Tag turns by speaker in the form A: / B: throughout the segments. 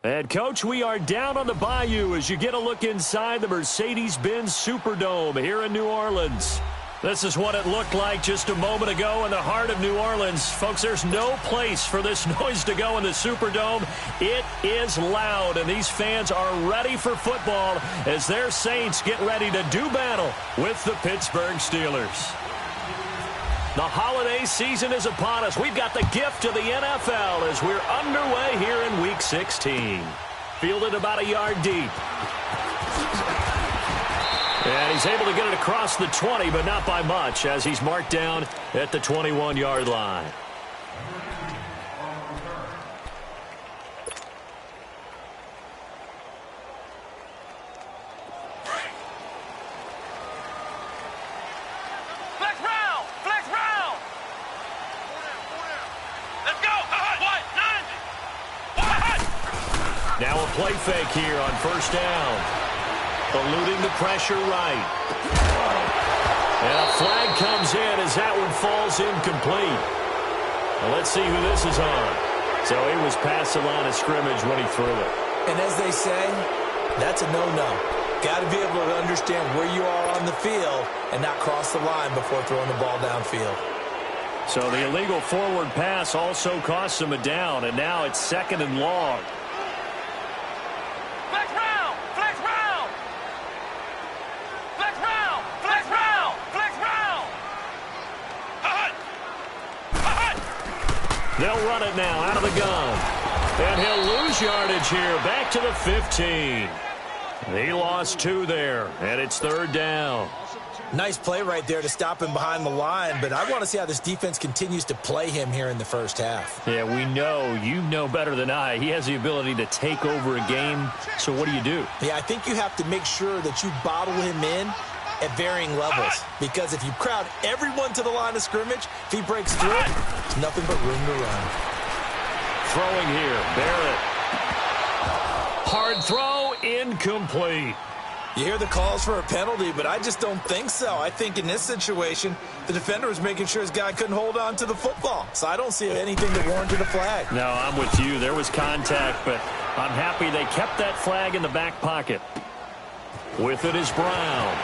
A: And, Coach, we are down on the Bayou as you get a look inside the Mercedes-Benz Superdome here in New Orleans. This is what it looked like just a moment ago in the heart of New Orleans. Folks, there's no place for this noise to go in the Superdome. It is loud, and these fans are ready for football as their Saints get ready to do battle with the Pittsburgh Steelers. The holiday season is upon us. We've got the gift of the NFL as we're underway here in Week 16. Fielded about a yard deep. And he's able to get it across the 20, but not by much, as he's marked down at the 21-yard line. Now a play fake here on first down. Eluding the pressure right. And a flag comes in as that one falls incomplete. Well, let's see who this is on. So he was past the line of scrimmage when he threw it.
B: And as they say, that's a no-no. Got to be able to understand where you are on the field and not cross the line before throwing the ball downfield.
A: So the illegal forward pass also costs him a down, and now it's 2nd and long. They'll run it now out of the gun. And he'll lose yardage here. Back to the 15. He lost 2 there, and it's 3rd down.
B: Nice play right there to stop him behind the line, but I want to see how this defense continues to play him here in the first half.
A: Yeah, we know. You know better than I. He has the ability to take over a game, so what do?
B: Yeah, I think you have to make sure that you bottle him in at varying levels, because if you crowd everyone to the line of scrimmage, if he breaks through it, there's nothing but room to run.
A: Throwing here, Barrett. Hard throw, incomplete.
B: You hear the calls for a penalty, but I just don't think so. I think in this situation, the defender was making sure his guy couldn't hold on to the football. So I don't see anything that warranted a flag.
A: No, I'm with you. There was contact, but I'm happy they kept that flag in the back pocket. With it is Brown.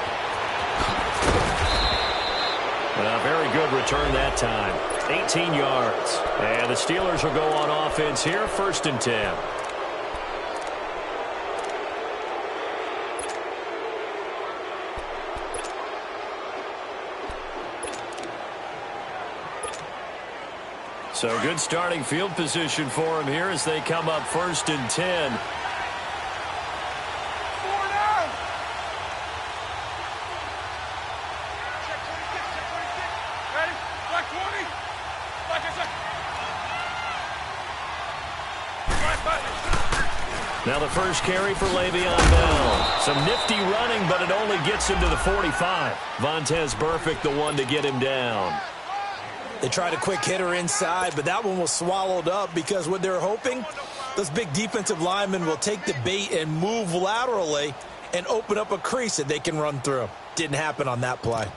A: A very good return that time. 18 yards. And the Steelers will go on offense here, 1st and 10. So good starting field position for him here as they come up 1st and 10. Now the first carry for Le'Veon Bell. Some nifty running, but it only gets him to the 45. Vontaze Burfict the one to get him down.
B: They tried a quick hitter inside, but that one was swallowed up because what they're hoping, those big defensive linemen will take the bait and move laterally and open up a crease that they can run through. Didn't happen on that play.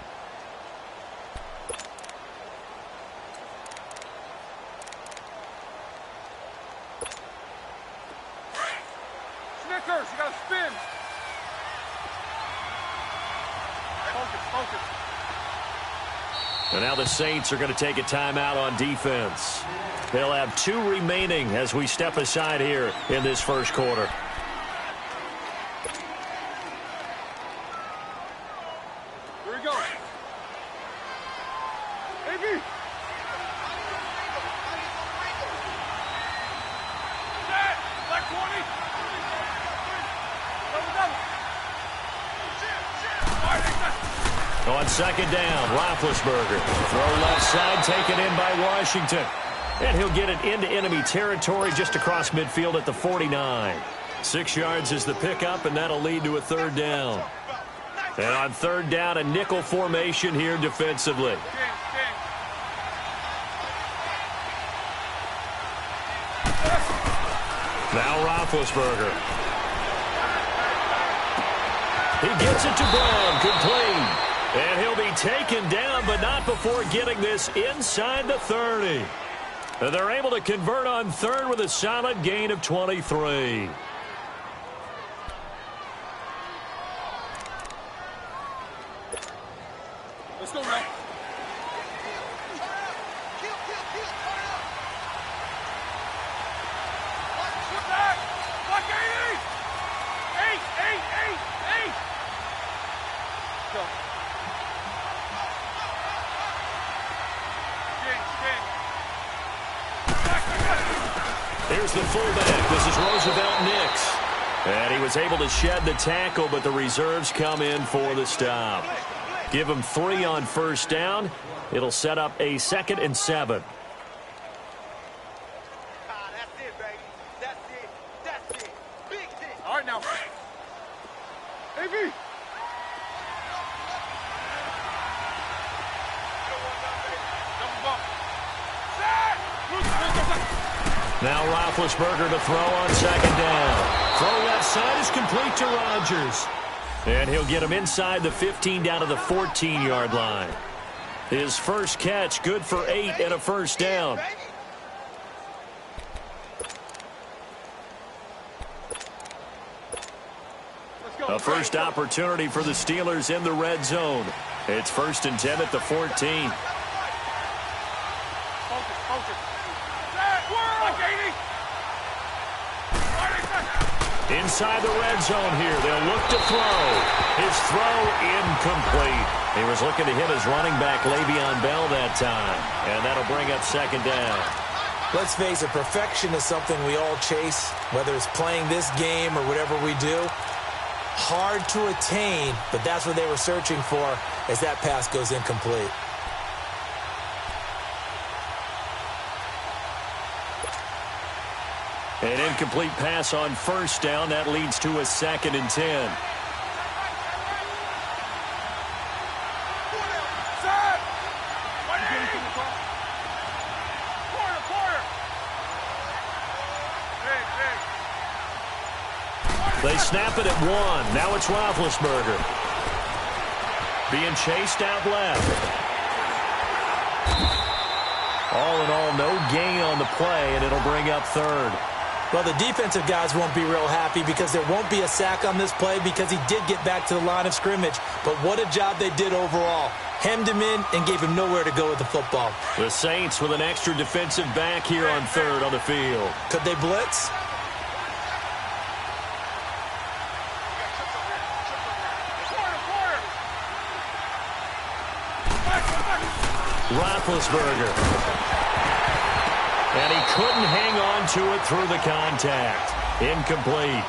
C: Snickers, you got to spin. Focus.
A: And now the Saints are going to take a timeout on defense. They'll have 2 remaining as we step aside here in this first quarter.
C: Here we go. AB. Set. Black 20. Double.
A: On 2nd down, Roethlisberger. Throw left side, taken in by Washington. And he'll get it into enemy territory just across midfield at the 49. 6 yards is the pickup, and that'll lead to a 3rd down. And on 3rd down, a nickel formation here defensively. Now Roethlisberger. He gets it to Brown, complete. And he'll be taken down, but not before getting this inside the 30. They're able to convert on third with a solid gain of 23.
C: Let's go, man.
A: Here's the fullback. This is Roosevelt Nix. And he was able to shed the tackle, but the reserves come in for the stop. Give him 3 on first down. It'll set up a 2nd and 7.
D: That's it, baby. That's it. That's it. Big hit.
C: All right, now. AB. Double bump. Set.
A: Now Roethlisberger to throw on 2nd down. Throw left side is complete to Rodgers. And he'll get him inside the 15 down to the 14-yard line. His first catch, good for 8 and a first down. A first opportunity for the Steelers in the red zone. It's 1st and 10 at the 14. Inside the red zone here. They'll look to throw. His throw incomplete. He was looking to hit his running back, Le'Veon Bell, that time. And that'll bring up 2nd down.
B: Let's face it, perfection is something we all chase, whether it's playing this game or whatever we do. Hard to attain, but that's what they were searching for as that pass goes incomplete.
A: An incomplete pass on first down. That leads to a 2nd and 10. They snap it at 1. Now it's Roethlisberger. Being chased out left. All in all, no gain on the play, and it'll bring up 3rd.
B: Well, the defensive guys won't be real happy because there won't be a sack on this play because he did get back to the line of scrimmage. But what a job they did overall. Hemmed him in and gave him nowhere to go with the football.
A: The Saints with an extra defensive back here on 3rd on the field.
B: Could they blitz?
A: Roethlisberger. And he couldn't hang on to it through the contact. Incomplete.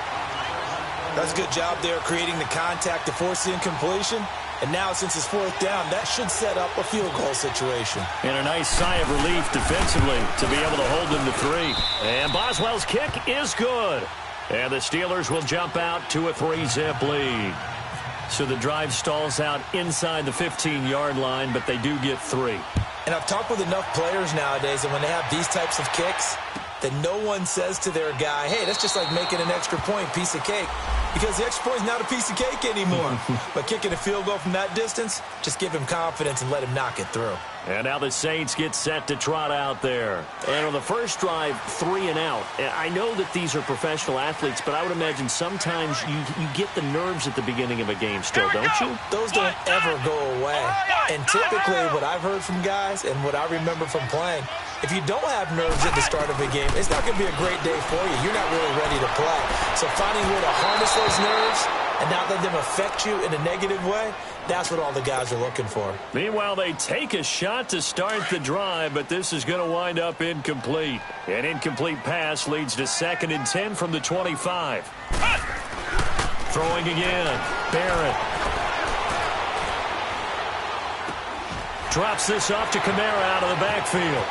B: That's a good job there creating the contact to force the incompletion. And now, since it's 4th down, that should set up a field goal situation.
A: And a nice sigh of relief defensively to be able to hold them to 3. And Boswell's kick is good. And the Steelers will jump out to a 3-zip lead. So the drive stalls out inside the 15-yard line, but they do get 3.
B: And I've talked with enough players nowadays, and when they have these types of kicks, that no one says to their guy, hey, that's just like making an extra point, piece of cake. Because the extra point is not a piece of cake anymore. But kicking a field goal from that distance, just give him confidence and let him knock it through.
A: And now the Saints get set to trot out there. And on the first drive, 3 and out. I know that these are professional athletes, but I would imagine sometimes you get the nerves at the beginning of a game still, don't you?
B: Those don't ever go away. And typically what I've heard from guys and what I remember from playing, if you don't have nerves at the start of a game, it's not going to be a great day for you. You're not really ready to play. So finding a way to harness those nerves and not let them affect you in a negative way, that's what all the guys are looking for.
A: Meanwhile, they take a shot to start the drive, but this is going to wind up incomplete. An incomplete pass leads to 2nd and 10 from the 25. Throwing again. Barrett. Drops this off to Kamara out of the backfield.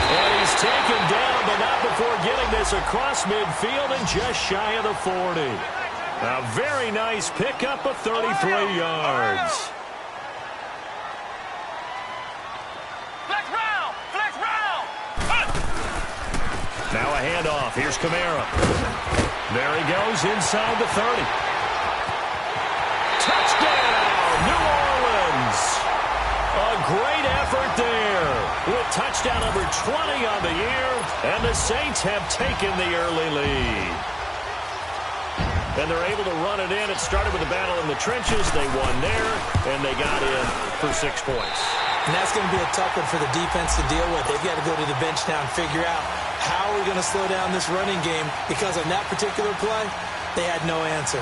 A: And he's taken down, but not before getting this across midfield and just shy of the 40. A very nice pickup of 33 yards.
C: Flex round! Flex round!
A: Now a handoff. Here's Kamara. There he goes inside the 30. Touchdown, New Orleans. A great effort there with touchdown number 20 on the year, and the Saints have taken the early lead. And they're able to run it in. It started with a battle in the trenches. They won there, and they got in for 6 points.
B: And that's going to be a tough one for the defense to deal with. They've got to go to the bench now and figure out how are we going to slow down this running game, because on that particular play, they had no answer.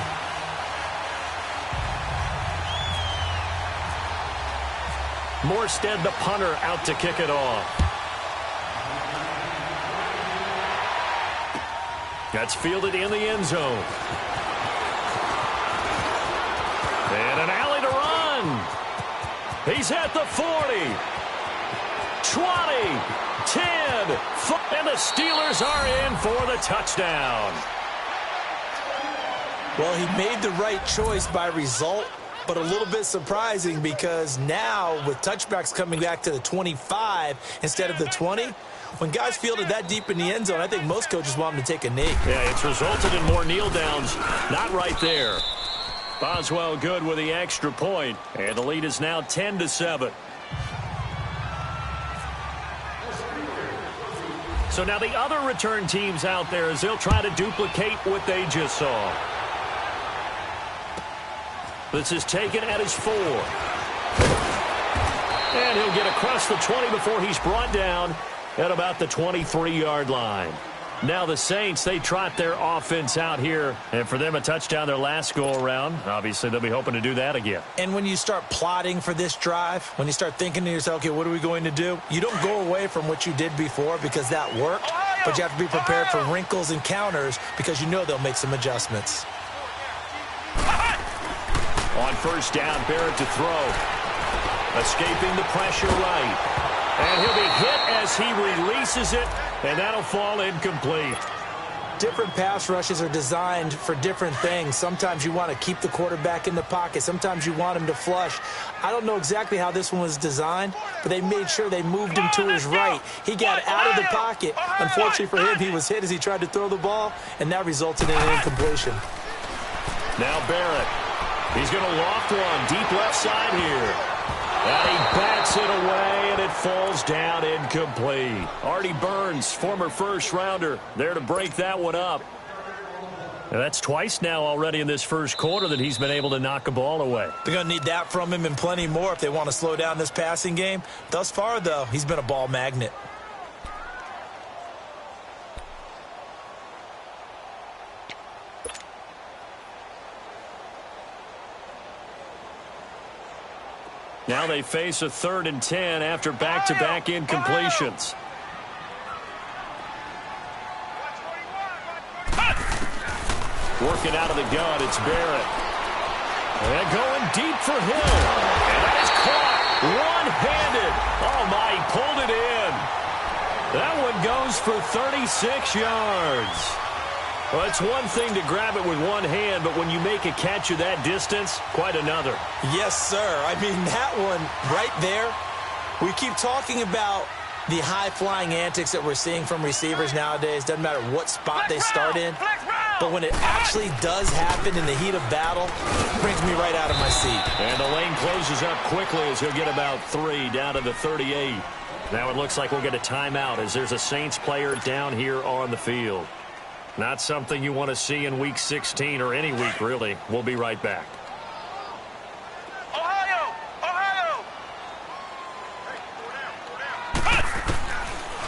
A: Morstead, the punter, out to kick it off. That's fielded in the end zone. And an alley to run. He's at the 40, 20, 10, and the Steelers are in for the touchdown.
B: Well, he made the right choice by result, but a little bit surprising because now with touchbacks coming back to the 25 instead of the 20, when guys fielded that deep in the end zone, I think most coaches want them to take a knee.
A: Yeah, it's resulted in more kneel downs. Not right there. Boswell good with the extra point, and the lead is now 10-7. So now the other return teams out there as they'll try to duplicate what they just saw. This is taken at his 4. And he'll get across the 20 before he's brought down at about the 23-yard line. Now the Saints, they trot their offense out here. And for them, a touchdown their last go-around. Obviously, they'll be hoping to do that again.
B: And when you start plotting for this drive, when you start thinking to yourself, okay, what are we going to do? You don't go away from what you did before because that worked. But you have to be prepared for wrinkles and counters because you know they'll make some adjustments.
A: On first down, Barrett to throw. Escaping the pressure right. And he'll be hit as he releases it, and that'll fall incomplete.
B: Different pass rushes are designed for different things. Sometimes you want to keep the quarterback in the pocket. Sometimes you want him to flush. I don't know exactly how this one was designed, but they made sure they moved him to his right. He got out of the pocket. Unfortunately for him, he was hit as he tried to throw the ball, and that resulted in an incompletion.
A: Now Barrett. He's going to loft one deep left side here. And he bats it away, and it falls down incomplete. Artie Burns, former first-rounder, there to break that one up. And that's twice now already in this first quarter that he's been able to knock a ball away.
B: They're going to need that from him and plenty more if they want to slow down this passing game. Thus far, though, he's been a ball magnet.
A: Now they face a 3rd and 10 after back-to-back incompletions. Working out of the gun, it's Barrett. And going deep for Hill. And that is caught one-handed. Oh, my, he pulled it in. That one goes for 36 yards. Well, it's one thing to grab it with one hand, but when you make a catch of that distance, quite another.
B: Yes, sir. I mean, that one right there, we keep talking about the high-flying antics that we're seeing from receivers nowadays. Doesn't matter what spot they start in. But when it actually does happen in the heat of battle, it brings me right out of my seat.
A: And the lane closes up quickly as he'll get about 3 down to the 38. Now it looks like we'll get a timeout as there's a Saints player down here on the field. Not something you want to see in Week 16 or any week, really. We'll be right back.
C: Ohio! Ohio!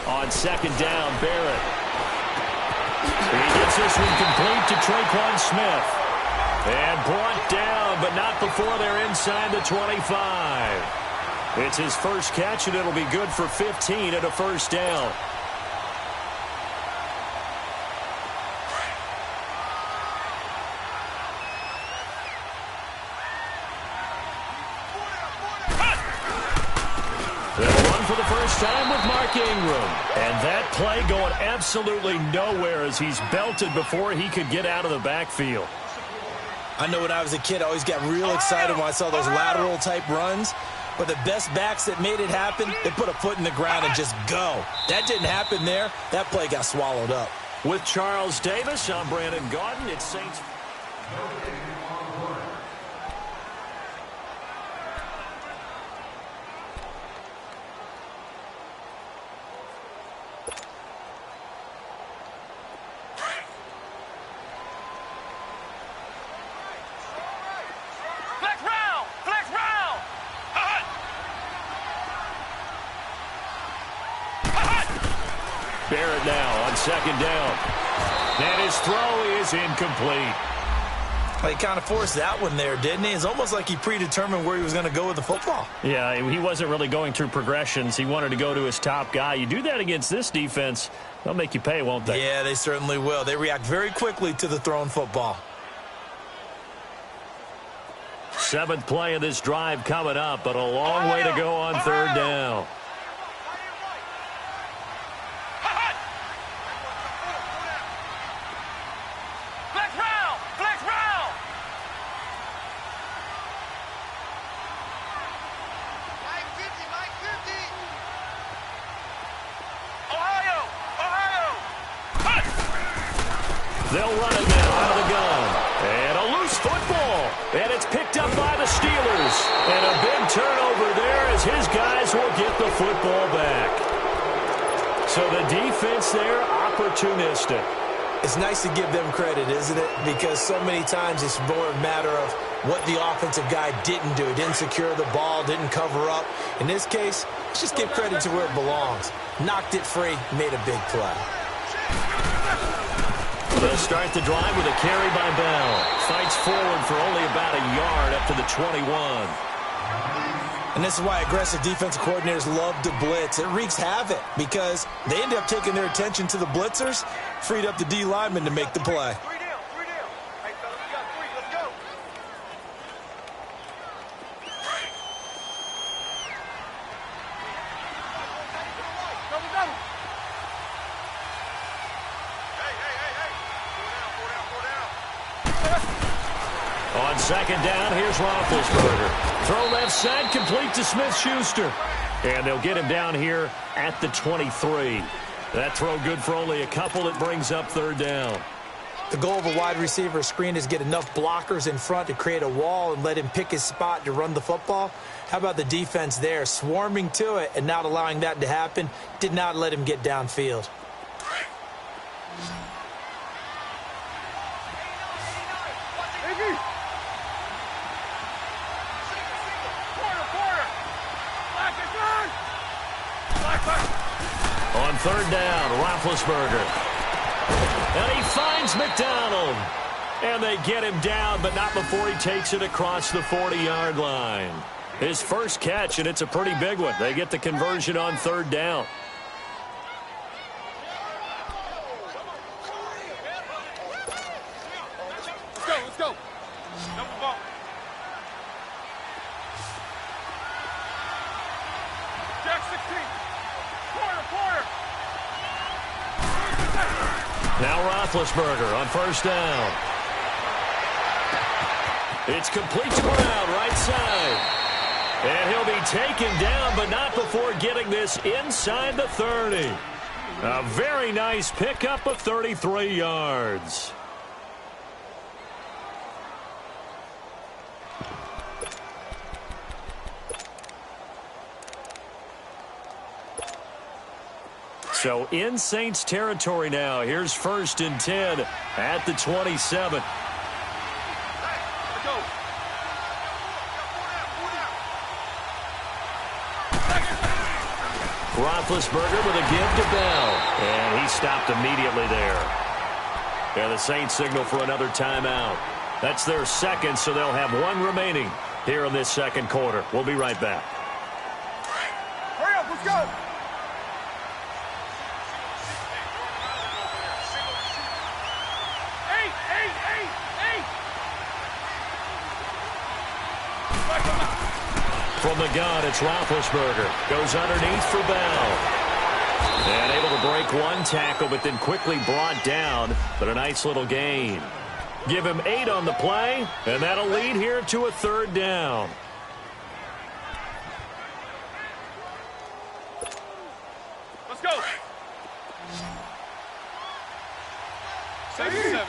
A: On second down, Barrett. He gets this one complete to Traquan Smith. And brought down, but not before they're inside the 25. It's his first catch, and it'll be good for 15 at a first down. They'll run for the first time with Mark Ingram. And that play going absolutely nowhere as he's belted before he could get out of the backfield.
B: I know when I was a kid, I always got real excited when I saw those lateral-type runs. But the best backs that made it happen, they put a foot in the ground and just go. That didn't happen there. That play got swallowed up.
A: With Charles Davis, I'm Brandon Gaudin. It's Saints. Barrett now on second down. And his throw is incomplete.
B: He kind of forced that one there, didn't he? It's almost like he predetermined where he was going to go with the football.
A: Yeah, he wasn't really going through progressions. He wanted to go to his top guy. You do that against this defense, they'll make you pay, won't they?
B: Yeah, they certainly will. They react very quickly to the thrown football.
A: 7th play of this drive coming up, but a long way to go on third down. They'll run it now out of the gun. And a loose football. And it's picked up by the Steelers. And a big turnover there as his guys will get the football back. So the defense there, opportunistic.
B: It's nice to give them credit, isn't it? Because so many times it's more a matter of what the offensive guy didn't do. Didn't secure the ball, didn't cover up. In this case, let's just give credit to where it belongs. Knocked it free, made a big play.
A: They'll start the drive with a carry by Bell. Fights forward for only about a yard up to the 21.
B: And this is why aggressive defensive coordinators love to blitz. It wreaks havoc because they end up taking their attention to the blitzers, freed up the D lineman to make the play.
D: 3 down, 3 down. Hey, fellas, we got 3. Let's go. Double, double. Hey. 4 down.
A: On second down, here's Roethlisberger. Throw left side, complete to Smith-Schuster. And they'll get him down here at the 23. That throw good for only a couple. It brings up third down.
B: The goal of a wide receiver screen is get enough blockers in front to create a wall and let him pick his spot to run the football. How about the defense there, swarming to it and not allowing that to happen? Did not let him get downfield.
A: On third down, Roethlisberger. And he finds McDonald. And they get him down, but not before he takes it across the 40-yard line. His first catch, and it's a pretty big one. They get the conversion on third down.
C: Let's go. Double bump. Jack 16. Quarter.
A: Now Roethlisberger on first down. It's complete to Brown, right side. And he'll be taken down, but not before getting this inside the 30. A very nice pickup of 33 yards. So in Saints territory now. Here's 1st and 10 at the 27. Roethlisberger with a give to Bell. And he stopped immediately there. And the Saints signal for another timeout. That's their second, so they'll have one remaining here in this second quarter. We'll be right back.
C: Hurry up, let's go.
A: From the gun, it's Roethlisberger. Goes underneath for Bell. And able to break one tackle, but then quickly brought down. But a nice little gain. Give him 8 on the play, and that'll lead here to a third down.
C: Let's go. 77.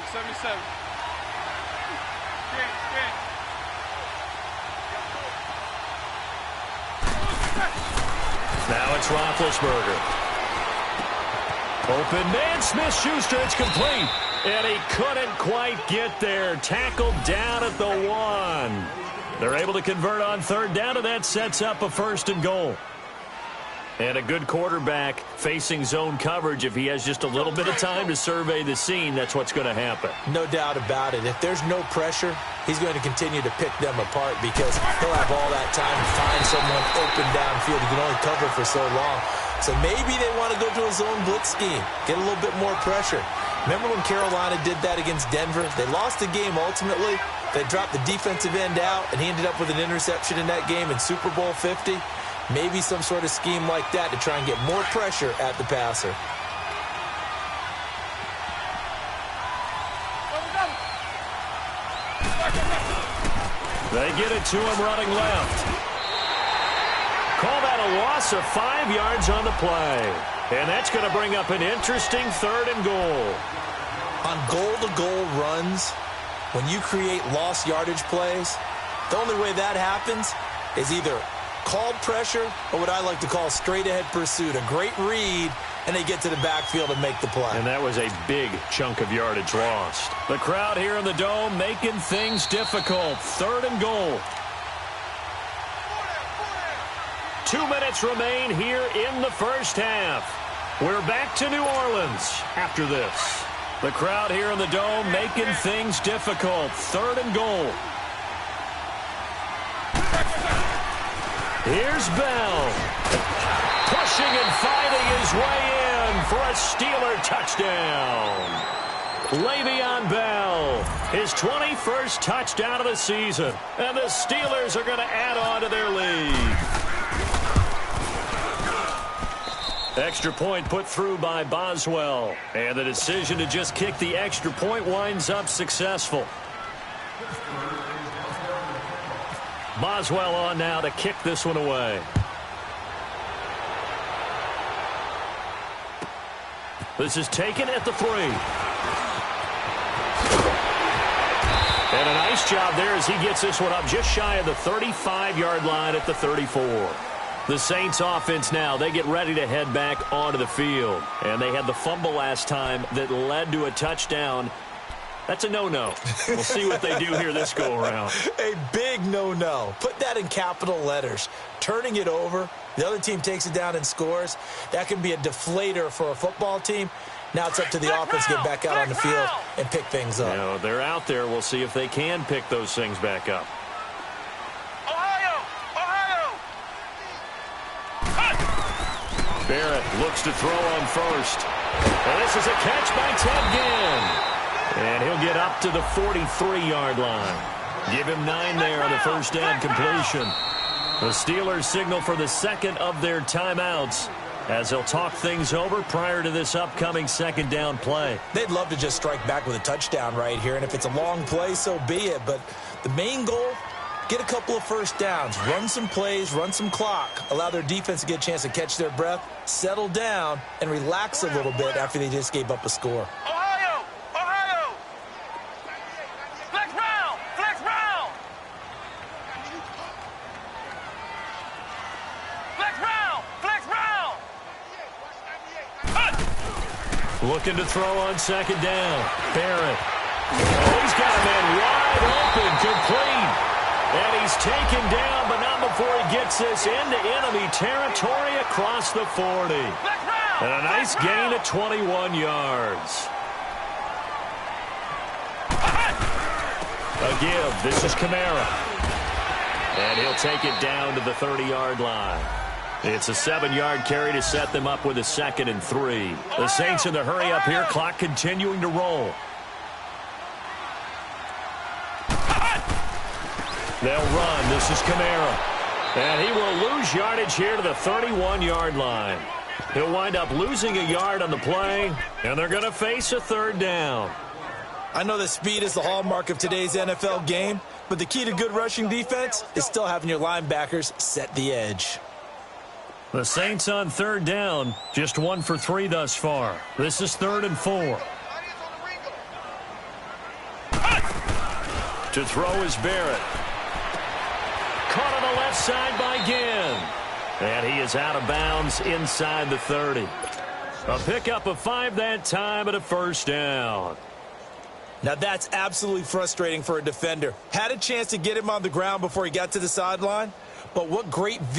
A: Now it's Roethlisberger. Open man, Smith-Schuster, it's complete. And he couldn't quite get there. Tackled down at the 1. They're able to convert on third down, and that sets up a 1st and goal. And a good quarterback facing zone coverage, if he has just a little bit of time to survey the scene, that's what's going to happen.
B: No doubt about it. If there's no pressure, he's going to continue to pick them apart because he'll have all that time to find someone open downfield. He can only cover for so long. So maybe they want to go to a zone blitz scheme, get a little bit more pressure. Remember when Carolina did that against Denver? They lost the game ultimately. They dropped the defensive end out, and he ended up with an interception in that game in Super Bowl 50. Maybe some sort of scheme like that to try and get more pressure at the passer.
A: They get it to him running left. Call that a loss of 5 yards on the play. And that's going to bring up an interesting 3rd and goal.
B: On goal-to-goal runs, when you create lost yardage plays, the only way that happens is either called pressure or what I like to call straight-ahead pursuit. A great read, and they get to the backfield and make the play.
A: And that was a big chunk of yardage lost. The crowd here in the Dome making things difficult. 3rd and goal. 2 minutes remain here in the first half. We're back to New Orleans after this. The crowd here in the Dome making things difficult. 3rd and goal. Here's Bell. Pushing and fighting his way in for a Steeler touchdown. Le'Veon Bell, his 21st touchdown of the season. And the Steelers are going to add on to their lead. Extra point put through by Boswell. And the decision to just kick the extra point winds up successful. Boswell on now to kick this one away. This is taken at the 3. And a nice job there as he gets this one up just shy of the 35-yard line at the 34. The Saints offense now, they get ready to head back onto the field. And they had the fumble last time that led to a touchdown. That's a no-no. We'll see what they do here this go-around.
B: A big no-no. Put that in capital letters. Turning it over, the other team takes it down and scores. That can be a deflator for a football team. Now it's up to the offense to get back out on the field and pick things up.
A: You know, they're out there. We'll see if they can pick those things back up. Barrett looks to throw on first. And this is a catch by Ted Ginn. And he'll get up to the 43-yard line. Give him 9 there on the first down completion. The Steelers signal for the second of their timeouts as they'll talk things over prior to this upcoming 2nd down play.
B: They'd love to just strike back with a touchdown right here, and if it's a long play, so be it. But the main goal, get a couple of first downs, run some plays, run some clock, allow their defense to get a chance to catch their breath, settle down, and relax a little bit after they just gave up a score.
A: Looking to throw on 2nd down. Barrett. Oh, he's got a man wide open, complete. And he's taken down, but not before he gets this into enemy territory across the 40. And a nice gain of 21 yards. A give. This is Kamara. And he'll take it down to the 30-yard line. It's a 7-yard carry to set them up with a 2nd and 3. The Saints in the hurry up here, clock continuing to roll. They'll run. This is Kamara. And he will lose yardage here to the 31-yard line. He'll wind up losing a yard on the play, and they're going to face a 3rd down.
B: I know that speed is the hallmark of today's NFL game, but the key to good rushing defense is still having your linebackers set the edge.
A: The Saints on 3rd down, just 1 for 3 thus far. This is 3rd and 4. To throw is Barrett. Caught on the left side by Ginn. And he is out of bounds inside the 30. A pickup of 5 that time and a 1st down.
B: Now that's absolutely frustrating for a defender. Had a chance to get him on the ground before he got to the sideline, but what great